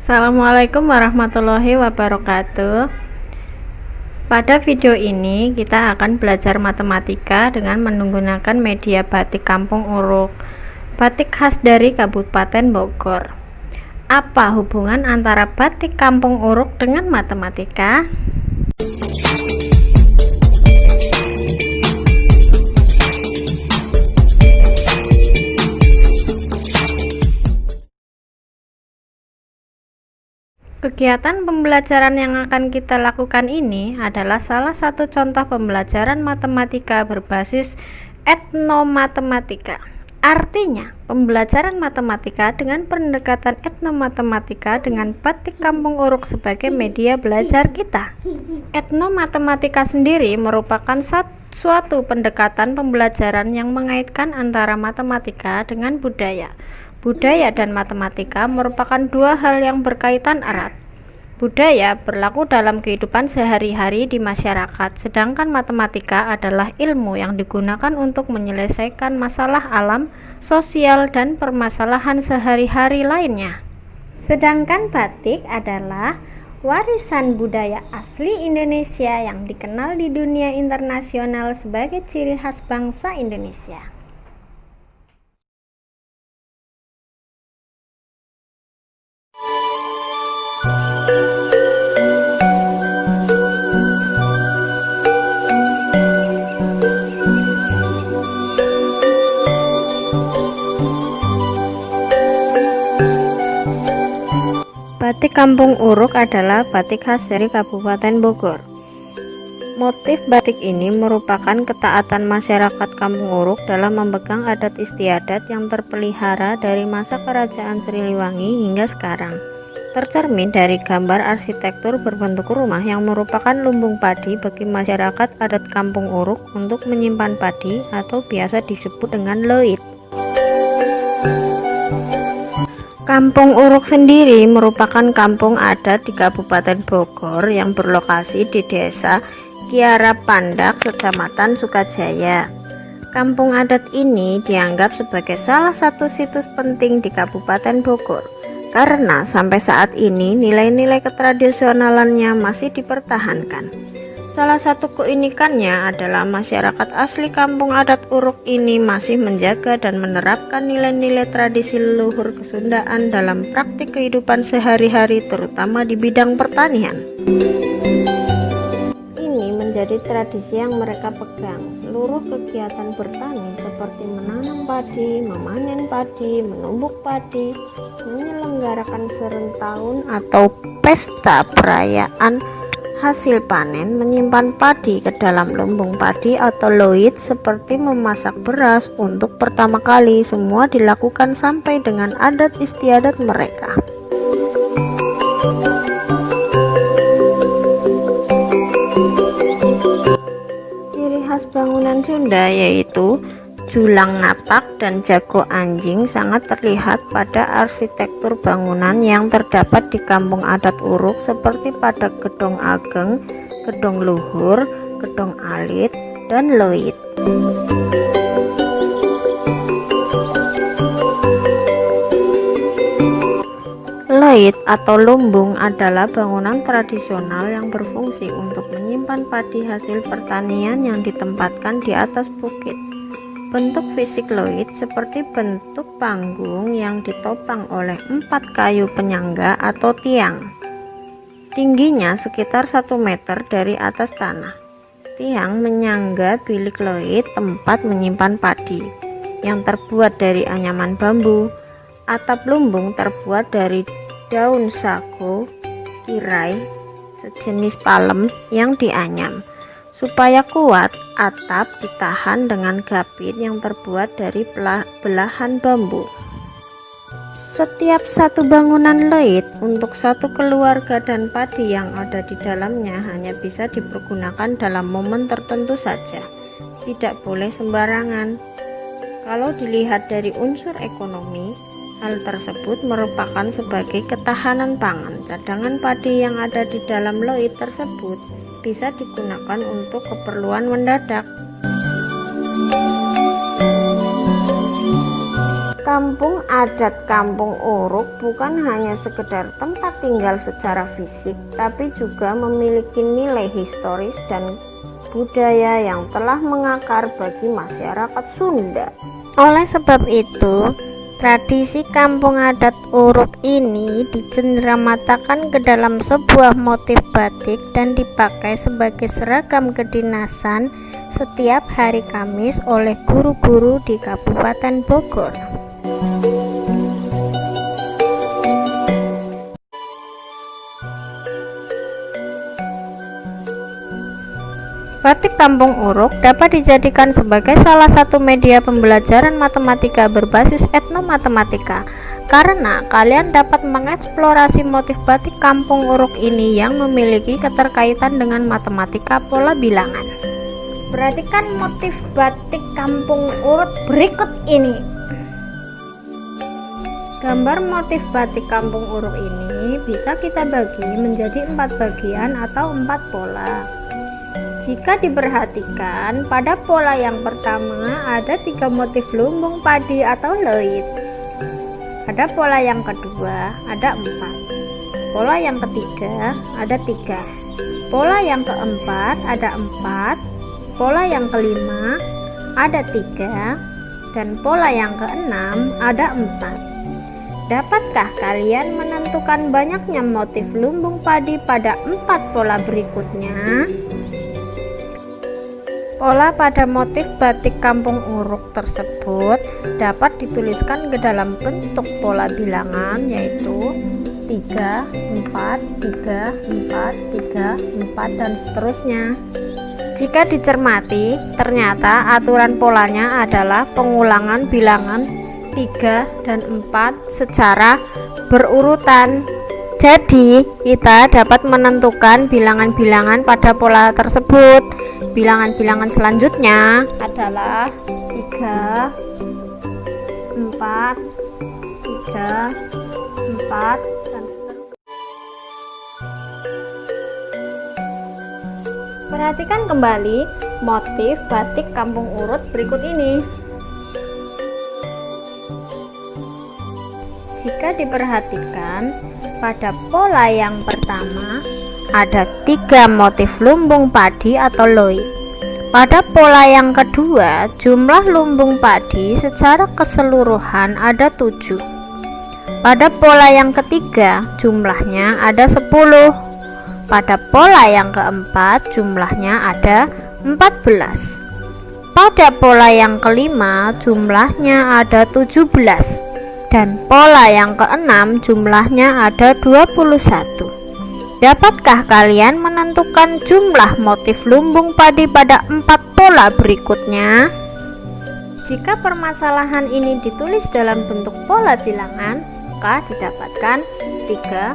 Assalamualaikum warahmatullahi wabarakatuh. Pada video ini kita akan belajar matematika dengan menggunakan media batik Kampung Uruk, batik khas dari Kabupaten Bogor. Apa hubungan antara batik Kampung Uruk dengan matematika? Kegiatan pembelajaran yang akan kita lakukan ini adalah salah satu contoh pembelajaran matematika berbasis etnomatematika. Artinya, pembelajaran matematika dengan pendekatan etnomatematika dengan batik Kampung Uruk sebagai media belajar kita. Etnomatematika sendiri merupakan suatu pendekatan pembelajaran yang mengaitkan antara matematika dengan budaya. Budaya dan matematika merupakan dua hal yang berkaitan erat. Budaya berlaku dalam kehidupan sehari-hari di masyarakat, sedangkan matematika adalah ilmu yang digunakan untuk menyelesaikan masalah alam, sosial, dan permasalahan sehari-hari lainnya. Sedangkan batik adalah warisan budaya asli Indonesia yang dikenal di dunia internasional sebagai ciri khas bangsa Indonesia. Batik Kampung Uruk adalah batik khas dari Kabupaten Bogor. Motif batik ini merupakan ketaatan masyarakat Kampung Uruk dalam memegang adat istiadat yang terpelihara dari masa Kerajaan Siliwangi hingga sekarang. Tercermin dari gambar arsitektur berbentuk rumah yang merupakan lumbung padi bagi masyarakat adat Kampung Uruk untuk menyimpan padi atau biasa disebut dengan loit. Kampung Uruk sendiri merupakan kampung adat di Kabupaten Bogor yang berlokasi di Desa Kiara Pandak, Kecamatan Sukajaya. Kampung adat ini dianggap sebagai salah satu situs penting di Kabupaten Bogor karena sampai saat ini nilai-nilai ketradisionalannya masih dipertahankan. Salah satu keunikannya adalah masyarakat asli kampung adat Uruk ini masih menjaga dan menerapkan nilai-nilai tradisi leluhur Kesundaan dalam praktik kehidupan sehari-hari, terutama di bidang pertanian. Ini menjadi tradisi yang mereka pegang. Seluruh kegiatan bertani seperti menanam padi, memanen padi, menumbuk padi, menyelenggarakan serentahun atau pesta perayaan hasil panen, menyimpan padi ke dalam lumbung padi atau loit, seperti memasak beras untuk pertama kali, semua dilakukan sampai dengan adat istiadat mereka. Ciri khas bangunan Sunda yaitu julang ngapak dan jago anjing sangat terlihat pada arsitektur bangunan yang terdapat di kampung adat Uruk seperti pada gedung ageng, gedung luhur, gedung alit, dan loit. Loit atau lumbung adalah bangunan tradisional yang berfungsi untuk menyimpan padi hasil pertanian yang ditempatkan di atas bukit. Bentuk fisik loit seperti bentuk panggung yang ditopang oleh 4 kayu penyangga atau tiang. Tingginya sekitar 1 meter dari atas tanah. Tiang menyangga bilik loit, tempat menyimpan padi, yang terbuat dari anyaman bambu. Atap lumbung terbuat dari daun sago, kirai, sejenis palem yang dianyam. Supaya kuat, atap ditahan dengan gapit yang terbuat dari belahan bambu. Setiap satu bangunan loit untuk satu keluarga dan padi yang ada di dalamnya hanya bisa dipergunakan dalam momen tertentu saja, tidak boleh sembarangan. Kalau dilihat dari unsur ekonomi, hal tersebut merupakan sebagai ketahanan pangan. Cadangan padi yang ada di dalam loit tersebut bisa digunakan untuk keperluan mendadak. Kampung adat Kampung Uruk bukan hanya sekedar tempat tinggal secara fisik, tapi juga memiliki nilai historis dan budaya yang telah mengakar bagi masyarakat Sunda. Oleh sebab itu, tradisi kampung adat Uruk ini dicenderamatakan ke dalam sebuah motif batik dan dipakai sebagai seragam kedinasan setiap hari Kamis oleh guru-guru di Kabupaten Bogor. Batik Kampung Uruk dapat dijadikan sebagai salah satu media pembelajaran matematika berbasis etnomatematika, karena kalian dapat mengeksplorasi motif batik Kampung Uruk ini yang memiliki keterkaitan dengan matematika pola bilangan. Perhatikan motif batik Kampung Uruk berikut ini. Gambar motif batik Kampung Uruk ini bisa kita bagi menjadi 4 bagian atau 4 pola. Jika diperhatikan, pada pola yang pertama ada 3 motif lumbung padi atau leit. Pada pola yang kedua ada 4. Pola yang ketiga ada 3. Pola yang keempat ada 4. Pola yang kelima ada 3. Dan pola yang keenam ada 4. Dapatkah kalian menentukan banyaknya motif lumbung padi pada 4 pola berikutnya? Pola pada motif batik Kampung Uruk tersebut dapat dituliskan ke dalam bentuk pola bilangan, yaitu 3, 4, 3, 4, 3, 4, dan seterusnya. Jika dicermati, ternyata aturan polanya adalah pengulangan bilangan 3 dan 4 secara berurutan. Jadi, kita dapat menentukan bilangan-bilangan pada pola tersebut. Bilangan-bilangan selanjutnya adalah 3, 4, 3, 4, dan seterusnya. Perhatikan kembali motif batik Kampung Uruk berikut ini. Jika diperhatikan, pada pola yang pertama ada 3 motif lumbung padi atau loid. Pada pola yang kedua, jumlah lumbung padi secara keseluruhan ada 7. Pada pola yang ketiga, jumlahnya ada 10. Pada pola yang keempat, jumlahnya ada 14. Pada pola yang kelima, jumlahnya ada 17. Dan pola yang keenam, jumlahnya ada 21. Dapatkah kalian menentukan jumlah motif lumbung padi pada 4 pola berikutnya? Jika permasalahan ini ditulis dalam bentuk pola bilangan, maka didapatkan 3,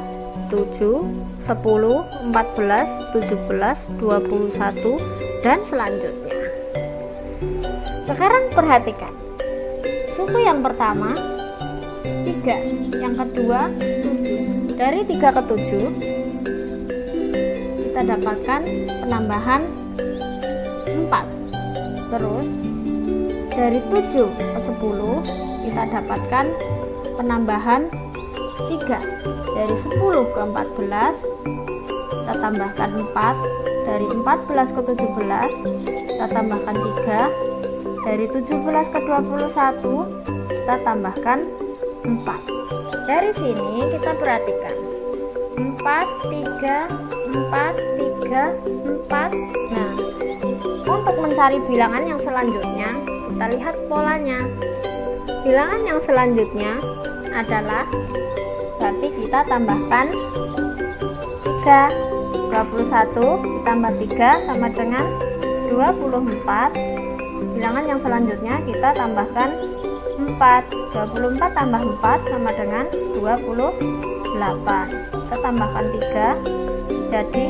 7, 10, 14, 17, 21, dan selanjutnya. Sekarang perhatikan. Suku yang pertama 3, yang kedua 7. Dari 3 ke 7 kita dapatkan penambahan 4. Terus dari 7 ke 10 kita dapatkan penambahan 3. Dari 10 ke 14 kita tambahkan 4. Dari 14 ke 17 kita tambahkan 3. Dari 17 ke 21 kita tambahkan 4. Dari sini kita perhatikan 4, 3, 4, 3, 4. Nah, untuk mencari bilangan yang selanjutnya, kita lihat polanya. Bilangan yang selanjutnya adalah, berarti kita tambahkan 3. 21 ditambah 3 sama dengan 24. Bilangan yang selanjutnya kita tambahkan 4. 24 tambah 4 sama dengan 28. Kita tambahkan 3 jadi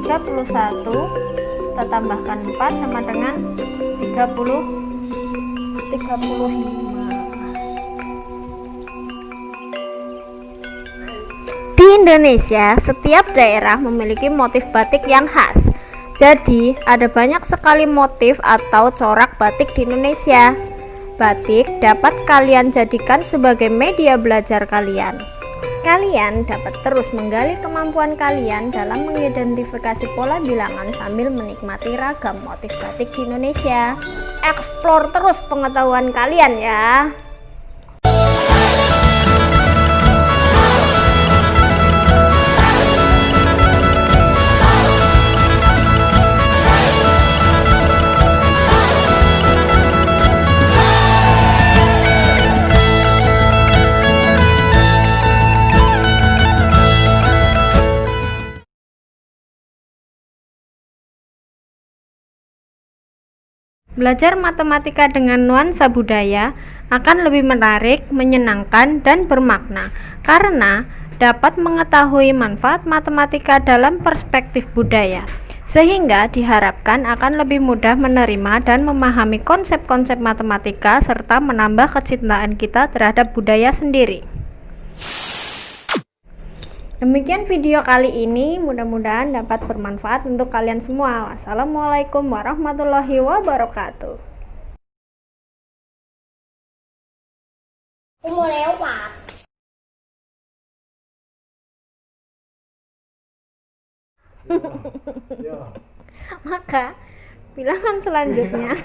31. Kita tambahkan 4 sama dengan 35. Di Indonesia, setiap daerah memiliki motif batik yang khas. Jadi, ada banyak sekali motif atau corak batik di Indonesia. Batik dapat kalian jadikan sebagai media belajar kalian. Kalian dapat terus menggali kemampuan kalian dalam mengidentifikasi pola bilangan sambil menikmati ragam motif batik di Indonesia. Explore terus pengetahuan kalian ya. Belajar matematika dengan nuansa budaya akan lebih menarik, menyenangkan, dan bermakna karena dapat mengetahui manfaat matematika dalam perspektif budaya, sehingga diharapkan akan lebih mudah menerima dan memahami konsep-konsep matematika serta menambah kecintaan kita terhadap budaya sendiri. Demikian video kali ini, mudah-mudahan dapat bermanfaat untuk kalian semua. Wassalamualaikum warahmatullahi wabarakatuh. Mau lewat. Maka bilangan selanjutnya